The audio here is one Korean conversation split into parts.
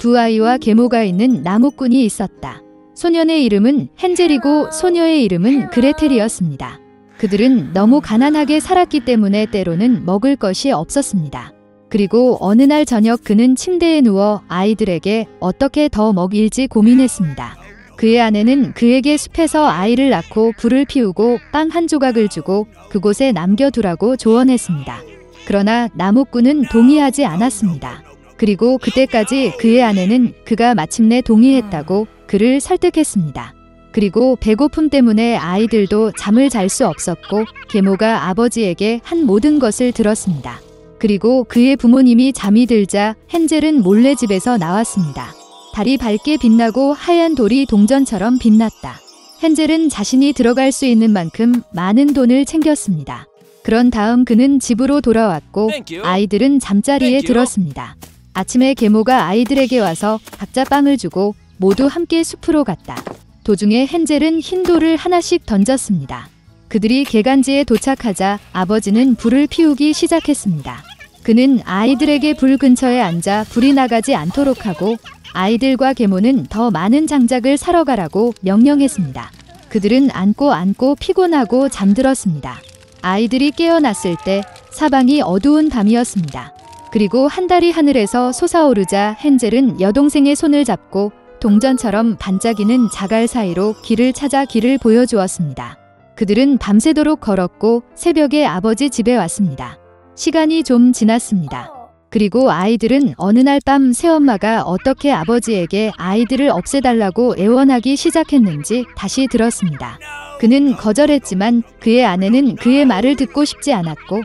두 아이와 계모가 있는 나무꾼이 있었다. 소년의 이름은 헨젤이고 소녀의 이름은 그레텔이었습니다. 그들은 너무 가난하게 살았기 때문에 때로는 먹을 것이 없었습니다. 그리고 어느 날 저녁 그는 침대에 누워 아이들에게 어떻게 더 먹일지 고민했습니다. 그의 아내는 그에게 숲에서 아이를 낳고 불을 피우고 빵 한 조각을 주고 그곳에 남겨두라고 조언했습니다. 그러나 나무꾼은 동의하지 않았습니다. 그리고 그때까지 그의 아내는 그가 마침내 동의했다고 그를 설득했습니다. 그리고 배고픔 때문에 아이들도 잠을 잘 수 없었고 계모가 아버지에게 한 모든 것을 들었습니다. 그리고 그의 부모님이 잠이 들자 헨젤은 몰래 집에서 나왔습니다. 달이 밝게 빛나고 하얀 돌이 동전처럼 빛났다. 헨젤은 자신이 들어갈 수 있는 만큼 많은 돈을 챙겼습니다. 그런 다음 그는 집으로 돌아왔고 아이들은 잠자리에 들었습니다. 아침에 계모가 아이들에게 와서 각자 빵을 주고 모두 함께 숲으로 갔다. 도중에 헨젤은 흰 돌을 하나씩 던졌습니다. 그들이 개간지에 도착하자 아버지는 불을 피우기 시작했습니다. 그는 아이들에게 불 근처에 앉아 불이 나가지 않도록 하고 아이들과 계모는 더 많은 장작을 사러 가라고 명령했습니다. 그들은 안고 피곤하고 잠들었습니다. 아이들이 깨어났을 때 사방이 어두운 밤이었습니다. 그리고 한 달이 하늘에서 솟아오르자 헨젤은 여동생의 손을 잡고 동전처럼 반짝이는 자갈 사이로 길을 찾아 길을 보여주었습니다. 그들은 밤새도록 걸었고 새벽에 아버지 집에 왔습니다. 시간이 좀 지났습니다. 그리고 아이들은 어느 날 밤 새엄마가 어떻게 아버지에게 아이들을 없애달라고 애원하기 시작했는지 다시 들었습니다. 그는 거절했지만 그의 아내는 그의 말을 듣고 싶지 않았고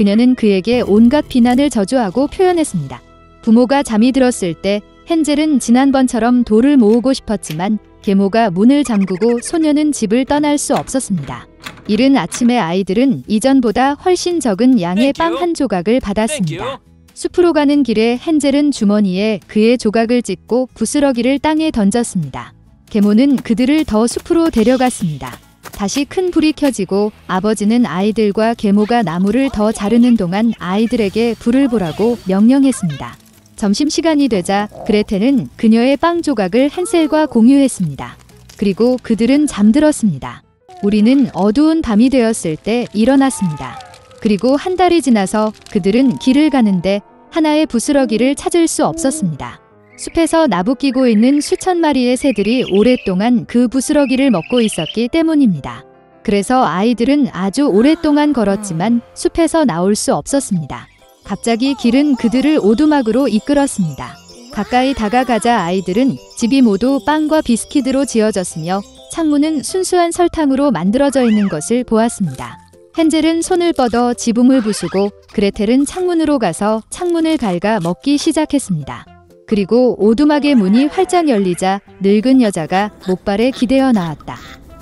그녀는 그에게 온갖 비난을 저주하고 표현했습니다. 부모가 잠이 들었을 때 헨젤은 지난번처럼 돌을 모으고 싶었지만 계모가 문을 잠그고 소녀는 집을 떠날 수 없었습니다. 이른 아침에 아이들은 이전보다 훨씬 적은 양의 빵 한 조각을 받았습니다. 숲으로 가는 길에 헨젤은 주머니에 그의 조각을 찢고 부스러기를 땅에 던졌습니다. 계모는 그들을 더 숲으로 데려갔습니다. 다시 큰 불이 켜지고 아버지는 아이들과 계모가 나무를 더 자르는 동안 아이들에게 불을 보라고 명령했습니다. 점심시간이 되자 그레텔은 그녀의 빵 조각을 헨셀과 공유했습니다. 그리고 그들은 잠들었습니다. 우리는 어두운 밤이 되었을 때 일어났습니다. 그리고 한 달이 지나서 그들은 길을 가는데 하나의 부스러기를 찾을 수 없었습니다. 숲에서 나부끼고 있는 수천 마리의 새들이 오랫동안 그 부스러기를 먹고 있었기 때문입니다. 그래서 아이들은 아주 오랫동안 걸었지만 숲에서 나올 수 없었습니다. 갑자기 길은 그들을 오두막으로 이끌었습니다. 가까이 다가가자 아이들은 집이 모두 빵과 비스킷으로 지어졌으며 창문은 순수한 설탕으로 만들어져 있는 것을 보았습니다. 헨젤은 손을 뻗어 지붕을 부수고 그레텔은 창문으로 가서 창문을 갉아 먹기 시작했습니다. 그리고 오두막의 문이 활짝 열리자 늙은 여자가 목발에 기대어 나왔다.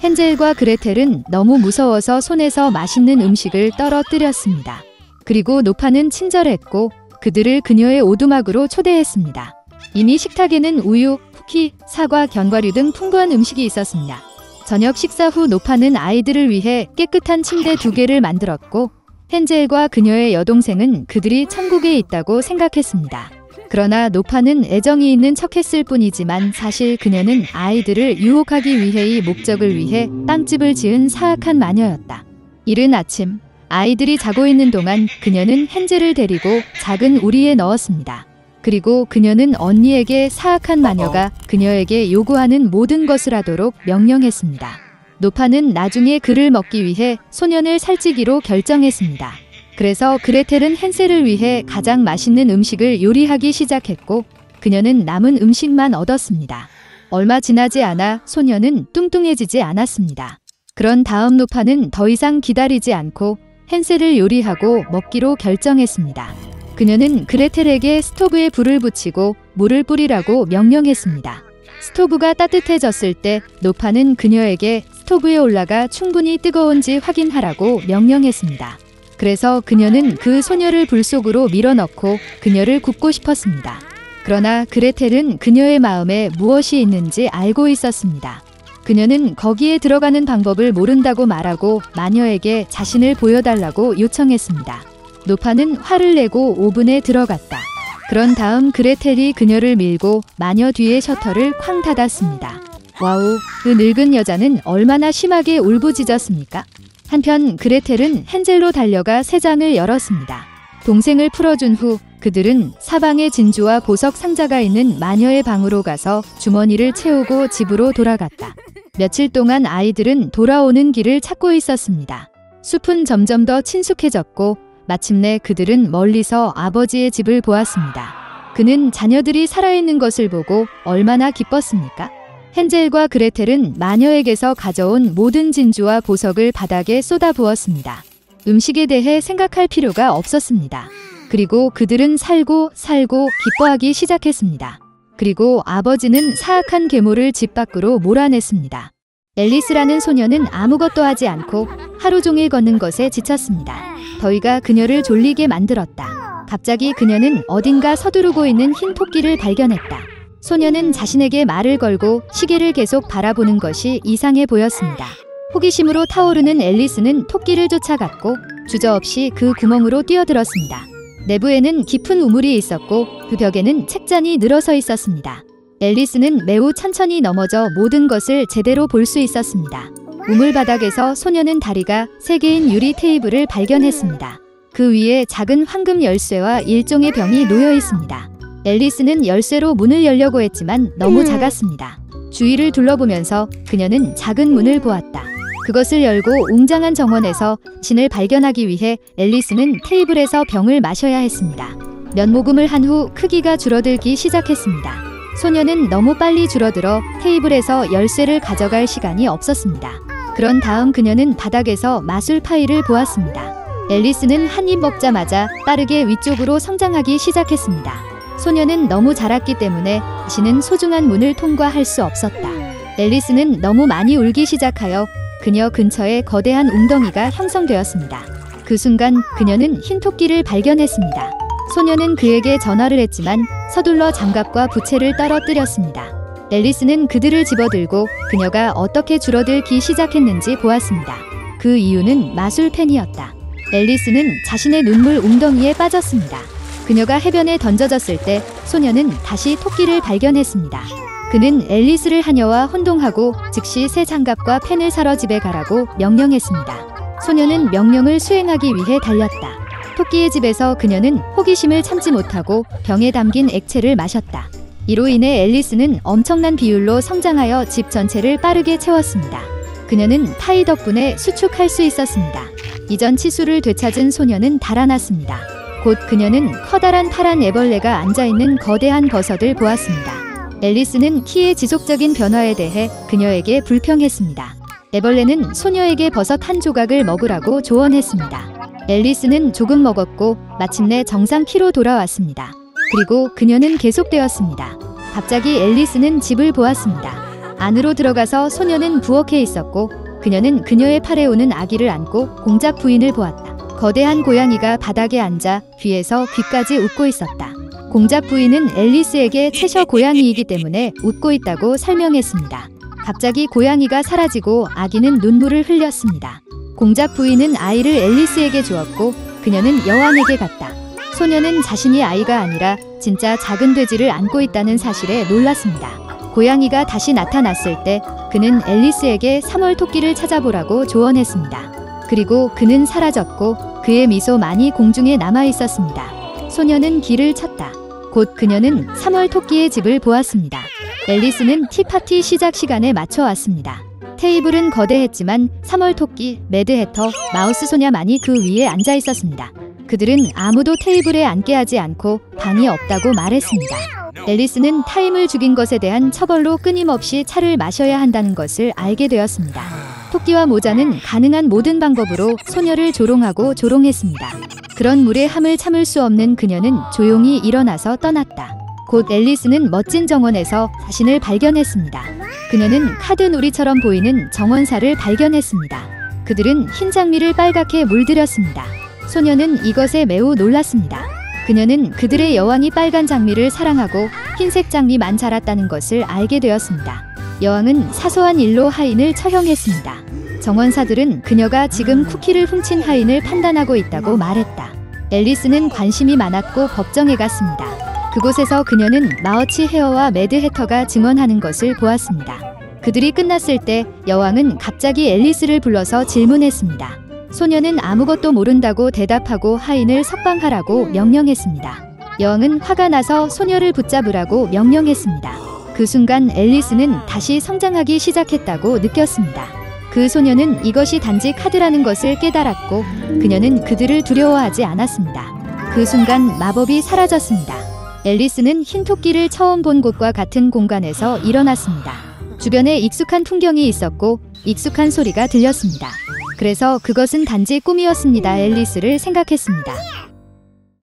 헨젤과 그레텔은 너무 무서워서 손에서 맛있는 음식을 떨어뜨렸습니다. 그리고 노파는 친절했고 그들을 그녀의 오두막으로 초대했습니다. 이미 식탁에는 우유, 쿠키, 사과, 견과류 등 풍부한 음식이 있었습니다. 저녁 식사 후 노파는 아이들을 위해 깨끗한 침대 2개를 만들었고 헨젤과 그녀의 여동생은 그들이 천국에 있다고 생각했습니다. 그러나 노파는 애정이 있는 척했을 뿐이지만 사실 그녀는 아이들을 유혹하기 위해의 목적을 위해 빵집을 지은 사악한 마녀였다. 이른 아침 아이들이 자고 있는 동안 그녀는 헨젤을 데리고 작은 우리에 넣었습니다. 그리고 그녀는 언니에게 사악한 마녀가 그녀에게 요구하는 모든 것을 하도록 명령했습니다. 노파는 나중에 그를 먹기 위해 소년을 살찌기로 결정했습니다. 그래서 그레텔은 헨셀을 위해 가장 맛있는 음식을 요리하기 시작했고 그녀는 남은 음식만 얻었습니다. 얼마 지나지 않아 소년은 뚱뚱해지지 않았습니다. 그런 다음 노파는 더 이상 기다리지 않고 헨셀을 요리하고 먹기로 결정했습니다. 그녀는 그레텔에게 스토브에 불을 붙이고 물을 뿌리라고 명령했습니다. 스토브가 따뜻해졌을 때 노파는 그녀에게 스토브에 올라가 충분히 뜨거운지 확인하라고 명령했습니다. 그래서 그녀는 그 소녀를 불 속으로 밀어넣고 그녀를 굽고 싶었습니다. 그러나 그레텔은 그녀의 마음에 무엇이 있는지 알고 있었습니다. 그녀는 거기에 들어가는 방법을 모른다고 말하고 마녀에게 자신을 보여달라고 요청했습니다. 노파는 화를 내고 오븐에 들어갔다. 그런 다음 그레텔이 그녀를 밀고 마녀 뒤에 셔터를 쾅 닫았습니다. 와우, 그 늙은 여자는 얼마나 심하게 울부짖었습니까? 한편 그레텔은 헨젤로 달려가 새 장을 열었습니다. 동생을 풀어준 후 그들은 사방에 진주와 보석 상자가 있는 마녀의 방으로 가서 주머니를 채우고 집으로 돌아갔다. 며칠 동안 아이들은 돌아오는 길을 찾고 있었습니다. 숲은 점점 더 친숙해졌고 마침내 그들은 멀리서 아버지의 집을 보았습니다. 그는 자녀들이 살아있는 것을 보고 얼마나 기뻤습니까? 헨젤과 그레텔은 마녀에게서 가져온 모든 진주와 보석을 바닥에 쏟아부었습니다. 음식에 대해 생각할 필요가 없었습니다. 그리고 그들은 살고 기뻐하기 시작했습니다. 그리고 아버지는 사악한 괴물을 집 밖으로 몰아냈습니다. 앨리스라는 소녀는 아무것도 하지 않고 하루 종일 걷는 것에 지쳤습니다. 더위가 그녀를 졸리게 만들었다. 갑자기 그녀는 어딘가 서두르고 있는 흰 토끼를 발견했다. 소녀는 자신에게 말을 걸고 시계를 계속 바라보는 것이 이상해 보였습니다. 호기심으로 타오르는 앨리스는 토끼를 쫓아갔고 주저없이 그 구멍으로 뛰어들었습니다. 내부에는 깊은 우물이 있었고 그 벽에는 책잔이 늘어서 있었습니다. 앨리스는 매우 천천히 넘어져 모든 것을 제대로 볼 수 있었습니다. 우물 바닥에서 소녀는 다리가 3개인 유리 테이블을 발견했습니다. 그 위에 작은 황금 열쇠와 일종의 병이 놓여 있습니다. 앨리스는 열쇠로 문을 열려고 했지만 너무 작았습니다. 주위를 둘러보면서 그녀는 작은 문을 보았다. 그것을 열고 웅장한 정원에서 진을 발견하기 위해 앨리스는 테이블에서 병을 마셔야 했습니다. 몇 모금을 한 후 크기가 줄어들기 시작했습니다. 소녀는 너무 빨리 줄어들어 테이블에서 열쇠를 가져갈 시간이 없었습니다. 그런 다음 그녀는 바닥에서 마술 파이를 보았습니다. 앨리스는 한 입 먹자마자 빠르게 위쪽으로 성장하기 시작했습니다. 소녀는 너무 자랐기 때문에 다시는 소중한 문을 통과할 수 없었다. 앨리스는 너무 많이 울기 시작하여 그녀 근처에 거대한 웅덩이가 형성되었습니다. 그 순간 그녀는 흰 토끼를 발견했습니다. 소녀는 그에게 전화를 했지만 서둘러 장갑과 부채를 떨어뜨렸습니다. 앨리스는 그들을 집어들고 그녀가 어떻게 줄어들기 시작했는지 보았습니다. 그 이유는 마술펜이었다. 앨리스는 자신의 눈물 웅덩이에 빠졌습니다. 그녀가 해변에 던져졌을 때 소녀는 다시 토끼를 발견했습니다. 그는 앨리스를 하녀와 혼동하고 즉시 새 장갑과 펜을 사러 집에 가라고 명령했습니다. 소녀는 명령을 수행하기 위해 달렸다. 토끼의 집에서 그녀는 호기심을 참지 못하고 병에 담긴 액체를 마셨다. 이로 인해 앨리스는 엄청난 비율로 성장하여 집 전체를 빠르게 채웠습니다. 그녀는 파이 덕분에 수축할 수 있었습니다. 이전 치수를 되찾은 소녀는 달아났습니다. 곧 그녀는 커다란 파란 애벌레가 앉아있는 거대한 버섯을 보았습니다. 앨리스는 키의 지속적인 변화에 대해 그녀에게 불평했습니다. 애벌레는 소녀에게 버섯 한 조각을 먹으라고 조언했습니다. 앨리스는 조금 먹었고 마침내 정상 키로 돌아왔습니다. 그리고 그녀는 계속되었습니다. 갑자기 앨리스는 집을 보았습니다. 안으로 들어가서 소녀는 부엌에 있었고 그녀는 그녀의 팔에 오는 아기를 안고 공작 부인을 보았다. 거대한 고양이가 바닥에 앉아 귀에서 귀까지 웃고 있었다. 공작 부인은 앨리스에게 채셔 고양이이기 때문에 웃고 있다고 설명했습니다. 갑자기 고양이가 사라지고 아기는 눈물을 흘렸습니다. 공작 부인은 아이를 앨리스에게 주었고 그녀는 여왕에게 갔다. 소녀는 자신이 아이가 아니라 진짜 작은 돼지를 안고 있다는 사실에 놀랐습니다. 고양이가 다시 나타났을 때 그는 앨리스에게 3월 토끼를 찾아보라고 조언했습니다. 그리고 그는 사라졌고 그의 미소만이 공중에 남아 있었습니다. 소녀는 길을 찾다. 곧 그녀는 3월 토끼의 집을 보았습니다. 앨리스는 티파티 시작 시간에 맞춰 왔습니다. 테이블은 거대했지만 3월 토끼, 매드해터, 마우스 소녀만이 그 위에 앉아 있었습니다. 그들은 아무도 테이블에 앉게 하지 않고 방이 없다고 말했습니다. 앨리스는 타임을 죽인 것에 대한 처벌로 끊임없이 차를 마셔야 한다는 것을 알게 되었습니다. 토끼와 모자는 가능한 모든 방법으로 소녀를 조롱하고 조롱했습니다. 그런 무례함을 참을 수 없는 그녀는 조용히 일어나서 떠났다. 곧 앨리스는 멋진 정원에서 자신을 발견했습니다. 그녀는 카드놀이처럼 보이는 정원사를 발견했습니다. 그들은 흰 장미를 빨갛게 물들였습니다. 소녀는 이것에 매우 놀랐습니다. 그녀는 그들의 여왕이 빨간 장미를 사랑하고 흰색 장미만 자랐다는 것을 알게 되었습니다. 여왕은 사소한 일로 하인을 처형했습니다. 정원사들은 그녀가 지금 쿠키를 훔친 하인을 판단하고 있다고 말했다. 앨리스는 관심이 많았고 법정에 갔습니다. 그곳에서 그녀는 마어치 헤어와 매드 해터가 증언하는 것을 보았습니다. 그들이 끝났을 때 여왕은 갑자기 앨리스를 불러서 질문했습니다. 소녀는 아무것도 모른다고 대답하고 하인을 석방하라고 명령했습니다. 여왕은 화가 나서 소녀를 붙잡으라고 명령했습니다. 그 순간 앨리스는 다시 성장하기 시작했다고 느꼈습니다. 그 소녀는 이것이 단지 카드라는 것을 깨달았고 그녀는 그들을 두려워하지 않았습니다. 그 순간 마법이 사라졌습니다. 앨리스는 흰 토끼를 처음 본 곳과 같은 공간에서 일어났습니다. 주변에 익숙한 풍경이 있었고 익숙한 소리가 들렸습니다. 그래서 그것은 단지 꿈이었습니다. 앨리스를 생각했습니다.